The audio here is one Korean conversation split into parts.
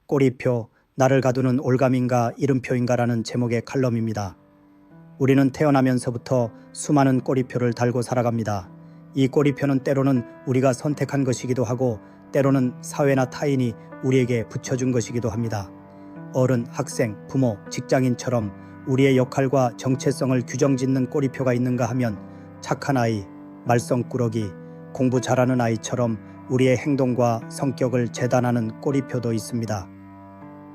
꼬리표, 나를 가두는 올감인가 이름표인가라는 제목의 칼럼입니다. 우리는 태어나면서부터 수많은 꼬리표를 달고 살아갑니다. 이 꼬리표는 때로는 우리가 선택한 것이기도 하고 때로는 사회나 타인이 우리에게 붙여준 것이기도 합니다. 어른, 학생, 부모, 직장인처럼 우리의 역할과 정체성을 규정짓는 꼬리표가 있는가 하면 착한 아이, 말썽꾸러기, 공부 잘하는 아이처럼 우리의 행동과 성격을 재단하는 꼬리표도 있습니다.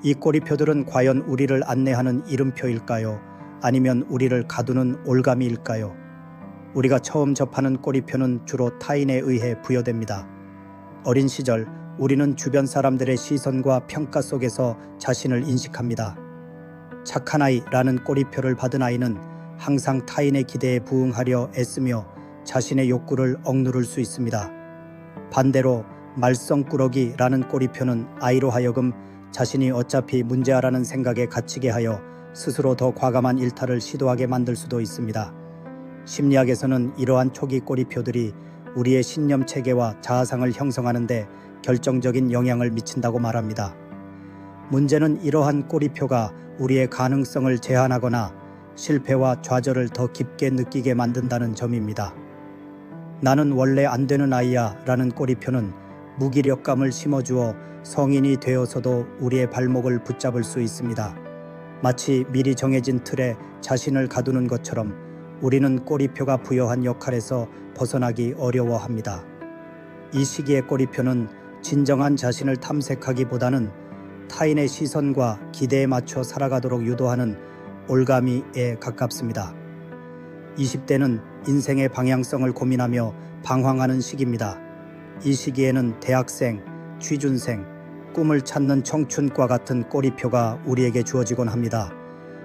이 꼬리표들은 과연 우리를 안내하는 이름표일까요? 아니면 우리를 가두는 올가미일까요? 우리가 처음 접하는 꼬리표는 주로 타인에 의해 부여됩니다. 어린 시절 우리는 주변 사람들의 시선과 평가 속에서 자신을 인식합니다. 착한 아이라는 꼬리표를 받은 아이는 항상 타인의 기대에 부응하려 애쓰며 자신의 욕구를 억누를 수 있습니다. 반대로 말썽꾸러기라는 꼬리표는 아이로 하여금 자신이 어차피 문제아라는 생각에 갇히게 하여 스스로 더 과감한 일탈을 시도하게 만들 수도 있습니다. 심리학에서는 이러한 초기 꼬리표들이 우리의 신념 체계와 자아상을 형성하는 데 결정적인 영향을 미친다고 말합니다. 문제는 이러한 꼬리표가 우리의 가능성을 제한하거나 실패와 좌절을 더 깊게 느끼게 만든다는 점입니다. 나는 원래 안 되는 아이야 라는 꼬리표는 무기력감을 심어주어 성인이 되어서도 우리의 발목을 붙잡을 수 있습니다. 마치 미리 정해진 틀에 자신을 가두는 것처럼 우리는 꼬리표가 부여한 역할에서 벗어나기 어려워합니다. 이 시기의 꼬리표는 진정한 자신을 탐색하기보다는 타인의 시선과 기대에 맞춰 살아가도록 유도하는 올가미에 가깝습니다. 20대는 인생의 방향성을 고민하며 방황하는 시기입니다. 이 시기에는 대학생, 취준생, 꿈을 찾는 청춘과 같은 꼬리표가 우리에게 주어지곤 합니다.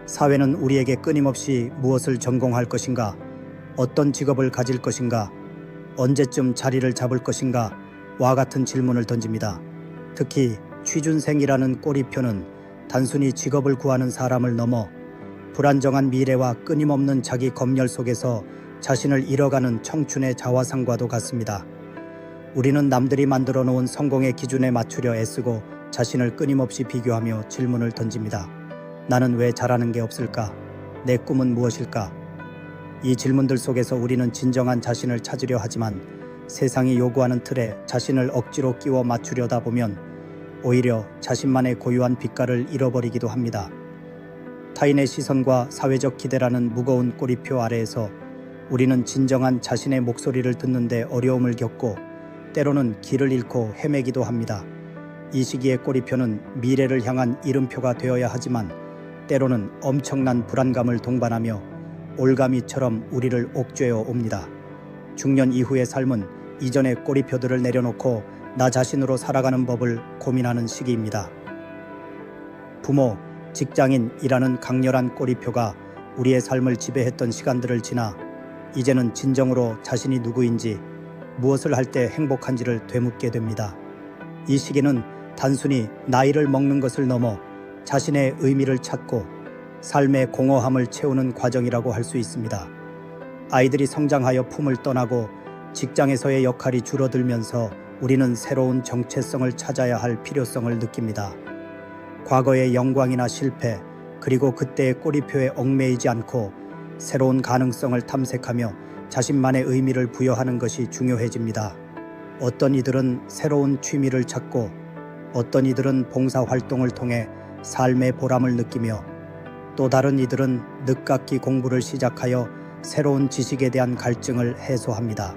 사회는 우리에게 끊임없이 무엇을 전공할 것인가, 어떤 직업을 가질 것인가, 언제쯤 자리를 잡을 것인가 와 같은 질문을 던집니다. 특히 취준생이라는 꼬리표는 단순히 직업을 구하는 사람을 넘어 불안정한 미래와 끊임없는 자기 검열 속에서 자신을 잃어가는 청춘의 자화상과도 같습니다. 우리는 남들이 만들어 놓은 성공의 기준에 맞추려 애쓰고 자신을 끊임없이 비교하며 질문을 던집니다. 나는 왜 잘하는 게 없을까? 내 꿈은 무엇일까? 이 질문들 속에서 우리는 진정한 자신을 찾으려 하지만 세상이 요구하는 틀에 자신을 억지로 끼워 맞추려다 보면 오히려 자신만의 고유한 빛깔을 잃어버리기도 합니다. 타인의 시선과 사회적 기대라는 무거운 꼬리표 아래에서 우리는 진정한 자신의 목소리를 듣는데 어려움을 겪고 때로는 길을 잃고 헤매기도 합니다. 이 시기의 꼬리표는 미래를 향한 이름표가 되어야 하지만 때로는 엄청난 불안감을 동반하며 올가미처럼 우리를 옥죄어 옵니다. 중년 이후의 삶은 이전의 꼬리표들을 내려놓고 나 자신으로 살아가는 법을 고민하는 시기입니다. 부모, 직장인이라는 강렬한 꼬리표가 우리의 삶을 지배했던 시간들을 지나 이제는 진정으로 자신이 누구인지 무엇을 할 때 행복한지를 되묻게 됩니다. 이 시기는 단순히 나이를 먹는 것을 넘어 자신의 의미를 찾고 삶의 공허함을 채우는 과정이라고 할 수 있습니다. 아이들이 성장하여 품을 떠나고 직장에서의 역할이 줄어들면서 우리는 새로운 정체성을 찾아야 할 필요성을 느낍니다. 과거의 영광이나 실패, 그리고 그때의 꼬리표에 얽매이지 않고 새로운 가능성을 탐색하며 자신만의 의미를 부여하는 것이 중요해집니다. 어떤 이들은 새로운 취미를 찾고 어떤 이들은 봉사활동을 통해 삶의 보람을 느끼며 또 다른 이들은 늦깎이 공부를 시작하여 새로운 지식에 대한 갈증을 해소합니다.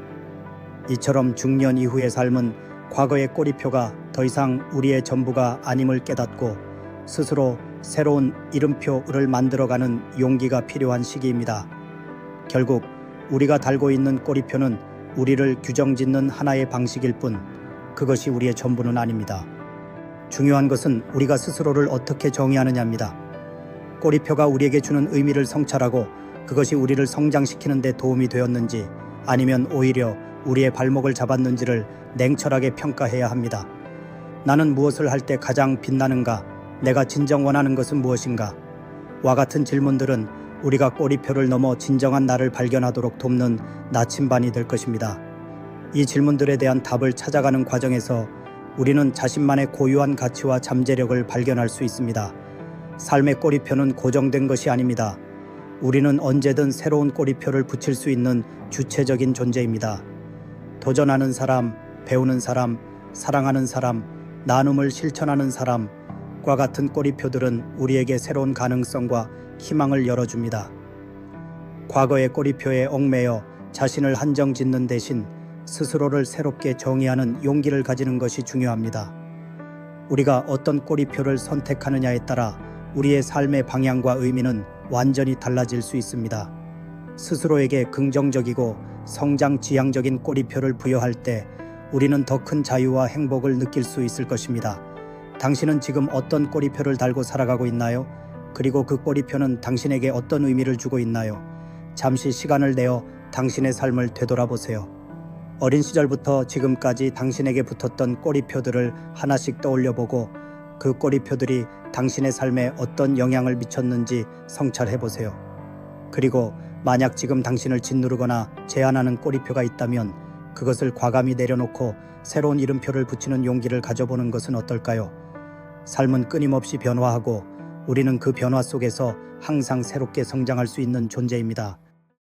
이처럼 중년 이후의 삶은 과거의 꼬리표가 더 이상 우리의 전부가 아님을 깨닫고 스스로 새로운 이름표를 만들어가는 용기가 필요한 시기입니다. 결국 우리가 달고 있는 꼬리표는 우리를 규정짓는 하나의 방식일 뿐 그것이 우리의 전부는 아닙니다. 중요한 것은 우리가 스스로를 어떻게 정의하느냐입니다. 꼬리표가 우리에게 주는 의미를 성찰하고 그것이 우리를 성장시키는 데 도움이 되었는지 아니면 오히려 우리의 발목을 잡았는지를 냉철하게 평가해야 합니다. 나는 무엇을 할 때 가장 빛나는가? 내가 진정 원하는 것은 무엇인가? 와 같은 질문들은 우리가 꼬리표를 넘어 진정한 나를 발견하도록 돕는 나침반이 될 것입니다. 이 질문들에 대한 답을 찾아가는 과정에서 우리는 자신만의 고유한 가치와 잠재력을 발견할 수 있습니다. 삶의 꼬리표는 고정된 것이 아닙니다. 우리는 언제든 새로운 꼬리표를 붙일 수 있는 주체적인 존재입니다. 도전하는 사람, 배우는 사람, 사랑하는 사람, 나눔을 실천하는 사람과 같은 꼬리표들은 우리에게 새로운 가능성과 희망을 열어줍니다. 과거의 꼬리표에 얽매여 자신을 한정 짓는 대신 스스로를 새롭게 정의하는 용기를 가지는 것이 중요합니다. 우리가 어떤 꼬리표를 선택하느냐에 따라 우리의 삶의 방향과 의미는 완전히 달라질 수 있습니다. 스스로에게 긍정적이고 성장 지향적인 꼬리표를 부여할 때 우리는 더 큰 자유와 행복을 느낄 수 있을 것입니다. 당신은 지금 어떤 꼬리표를 달고 살아가고 있나요? 그리고 그 꼬리표는 당신에게 어떤 의미를 주고 있나요? 잠시 시간을 내어 당신의 삶을 되돌아보세요. 어린 시절부터 지금까지 당신에게 붙었던 꼬리표들을 하나씩 떠올려보고 그 꼬리표들이 당신의 삶에 어떤 영향을 미쳤는지 성찰해보세요. 그리고 만약 지금 당신을 짓누르거나 제한하는 꼬리표가 있다면 그것을 과감히 내려놓고 새로운 이름표를 붙이는 용기를 가져보는 것은 어떨까요? 삶은 끊임없이 변화하고 우리는 그 변화 속에서 항상 새롭게 성장할 수 있는 존재입니다.